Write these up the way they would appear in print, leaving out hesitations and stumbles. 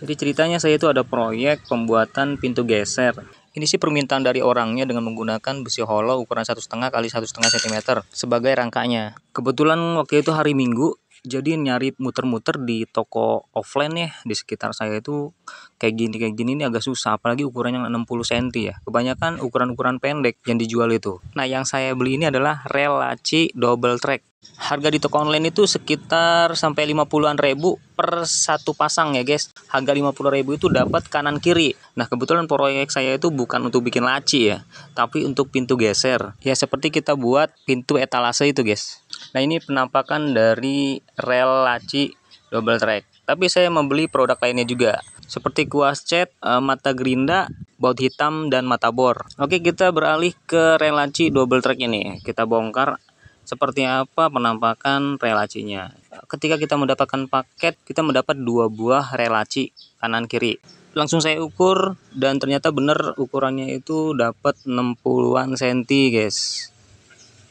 Jadi ceritanya saya itu ada proyek pembuatan pintu geser. Ini sih permintaan dari orangnya dengan menggunakan besi hollow ukuran 1,5 kali 1,5 cm sebagai rangkanya. Kebetulan waktu itu hari Minggu, jadi nyari muter-muter di toko offline ya di sekitar saya itu kayak gini ini agak susah, apalagi ukurannya 60 cm ya. Kebanyakan ukuran-ukuran pendek yang dijual itu. Nah, yang saya beli ini adalah rel laci double track. Harga di toko online itu sekitar sampai 50-an ribu per satu pasang ya guys. Harga 50.000 itu dapat kanan kiri. Nah, kebetulan proyek saya itu bukan untuk bikin laci ya, tapi untuk pintu geser. Ya seperti kita buat pintu etalase itu guys. Nah, ini penampakan dari rel laci double track. Tapi saya membeli produk lainnya juga, seperti kuas cat, mata gerinda, baut hitam, dan mata bor. Oke, kita beralih ke rel laci double track ini. Kita bongkar seperti apa penampakan rel lacinya. Ketika kita mendapatkan paket, kita mendapat 2 buah rel laci kanan kiri. Langsung saya ukur dan ternyata benar ukurannya itu dapat 60-an cm guys.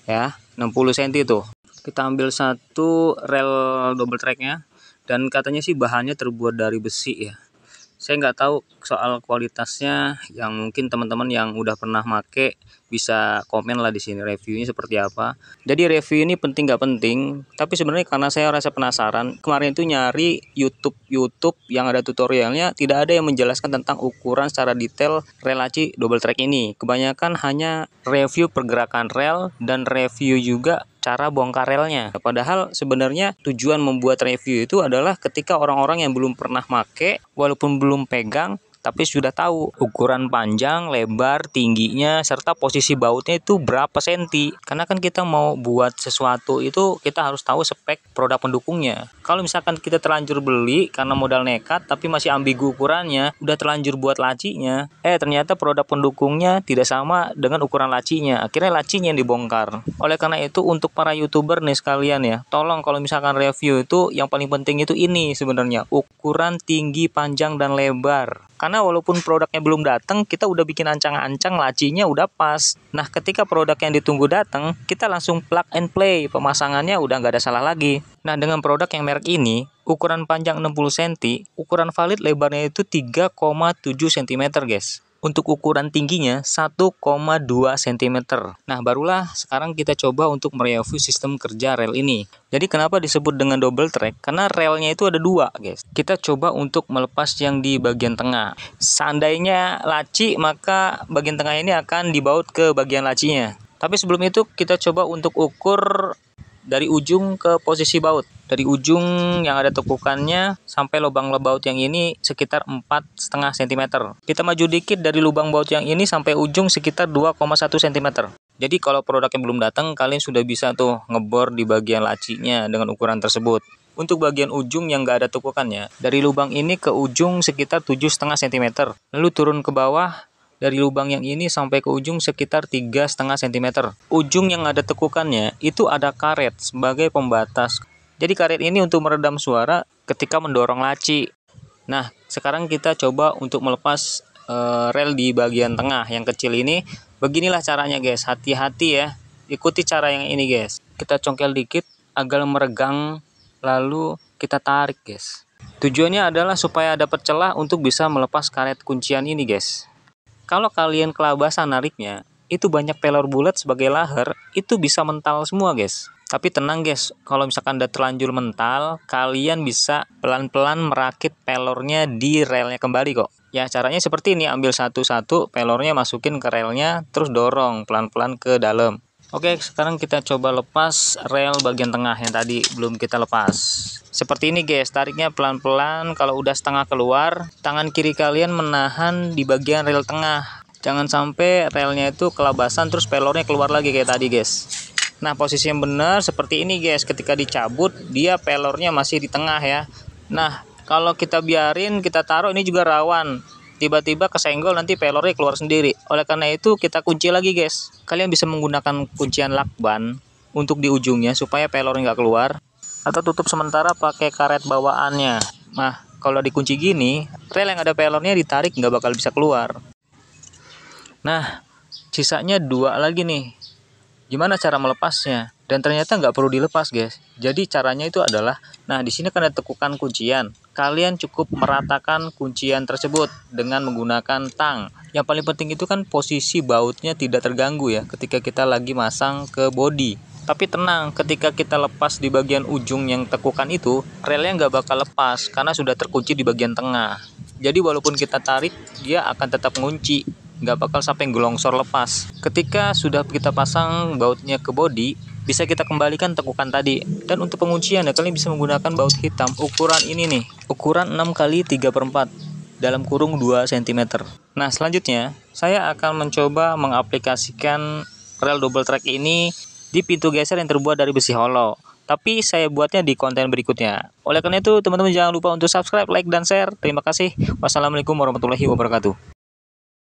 Ya, 60 cm itu. Kita ambil satu rel double tracknya dan katanya sih bahannya terbuat dari besi ya. Saya nggak tahu soal kualitasnya, yang mungkin teman-teman yang udah pernah make bisa komen lah di sini reviewnya seperti apa. Jadi review ini penting nggak penting, tapi sebenarnya karena saya rasa penasaran, kemarin itu nyari YouTube yang ada tutorialnya, tidak ada yang menjelaskan tentang ukuran secara detail rel laci double track ini. Kebanyakan hanya review pergerakan rel dan review juga cara bongkar relnya. Padahal sebenarnya tujuan membuat review itu adalah ketika orang-orang yang belum pernah make, walaupun belum pegang, tapi sudah tahu ukuran panjang, lebar, tingginya, serta posisi bautnya itu berapa senti. Karena kan kita mau buat sesuatu itu kita harus tahu spek produk pendukungnya. Kalau misalkan kita terlanjur beli karena modal nekat tapi masih ambigu ukurannya, udah terlanjur buat lacinya, ternyata produk pendukungnya tidak sama dengan ukuran lacinya. Akhirnya lacinya yang dibongkar. Oleh karena itu untuk para YouTuber nih sekalian ya, tolong kalau misalkan review itu yang paling penting itu ini sebenarnya, ukuran tinggi, panjang, dan lebar. Karena walaupun produknya belum datang, kita udah bikin ancang-ancang lacinya udah pas. Nah, ketika produk yang ditunggu datang, kita langsung plug and play, pemasangannya udah nggak ada salah lagi. Nah, dengan produk yang merek ini, ukuran panjang 60 cm, ukuran valid lebarnya itu 3,7 cm guys. Untuk ukuran tingginya 1,2 cm. Nah, barulah sekarang kita coba untuk mereview sistem kerja rel ini. Jadi kenapa disebut dengan double track? Karena relnya itu ada 2 guys. Kita coba untuk melepas yang di bagian tengah. Seandainya laci, maka bagian tengah ini akan dibaut ke bagian lacinya. Tapi sebelum itu kita coba untuk ukur dari ujung ke posisi baut. Dari ujung yang ada tekukannya sampai lubang baut yang ini sekitar 4,5 cm. Kita maju dikit dari lubang baut yang ini sampai ujung sekitar 2,1 cm. Jadi kalau produknya belum datang, kalian sudah bisa tuh ngebor di bagian lacinya dengan ukuran tersebut. Untuk bagian ujung yang nggak ada tekukannya, dari lubang ini ke ujung sekitar 7,5 cm. Lalu turun ke bawah, dari lubang yang ini sampai ke ujung sekitar 3,5 cm. Ujung yang ada tekukannya itu ada karet sebagai pembatas. Jadi karet ini untuk meredam suara ketika mendorong laci. Nah, sekarang kita coba untuk melepas rel di bagian tengah yang kecil ini. Beginilah caranya guys, hati-hati ya. Ikuti cara yang ini guys. Kita congkel dikit agar meregang, lalu kita tarik guys. Tujuannya adalah supaya dapat celah untuk bisa melepas karet kuncian ini guys. Kalau kalian kelabasan nariknya, itu banyak pelor bulat sebagai laher, itu bisa mental semua guys. Tapi tenang guys, kalau misalkan udah terlanjur mental, kalian bisa pelan-pelan merakit pelornya di relnya kembali kok. Ya caranya seperti ini, ambil satu-satu pelornya masukin ke relnya, terus dorong pelan-pelan ke dalam. Oke, sekarang kita coba lepas rel bagian tengah yang tadi belum kita lepas. Seperti ini guys, tariknya pelan-pelan. Kalau udah setengah keluar, tangan kiri kalian menahan di bagian rel tengah. Jangan sampai relnya itu kelabasan terus pelornya keluar lagi kayak tadi guys. Nah, posisi yang benar seperti ini guys. Ketika dicabut, dia pelornya masih di tengah ya. Nah, kalau kita biarin, kita taruh, ini juga rawan. Tiba-tiba kesenggol, nanti pelornya keluar sendiri. Oleh karena itu, kita kunci lagi guys. Kalian bisa menggunakan kuncian lakban untuk di ujungnya supaya pelornya nggak keluar. Atau tutup sementara pakai karet bawaannya. Nah, kalau dikunci gini, rel yang ada pelornya ditarik nggak bakal bisa keluar. Nah, sisanya 2 lagi nih. Gimana cara melepasnya? Dan ternyata nggak perlu dilepas guys. Jadi caranya itu adalah, nah di sini kan ada tekukan kuncian. kalian cukup meratakan kuncian tersebut dengan menggunakan tang. Yang paling penting itu kan posisi bautnya tidak terganggu ya ketika kita lagi masang ke bodi. Tapi tenang, ketika kita lepas di bagian ujung yang tekukan itu, relnya nggak bakal lepas karena sudah terkunci di bagian tengah. Jadi walaupun kita tarik, dia akan tetap ngunci, nggak bakal sampai gelongsor lepas. Ketika sudah kita pasang bautnya ke bodi, bisa kita kembalikan tekukan tadi. Dan untuk penguncian ya, kalian bisa menggunakan baut hitam ukuran ini nih, ukuran 6x3/4 dalam kurung 2 cm. Nah selanjutnya saya akan mencoba mengaplikasikan rel double track ini di pintu geser yang terbuat dari besi hollow. Tapi saya buatnya di konten berikutnya. Oleh karena itu teman-teman jangan lupa untuk subscribe, like, dan share. Terima kasih. Wassalamualaikum warahmatullahi wabarakatuh.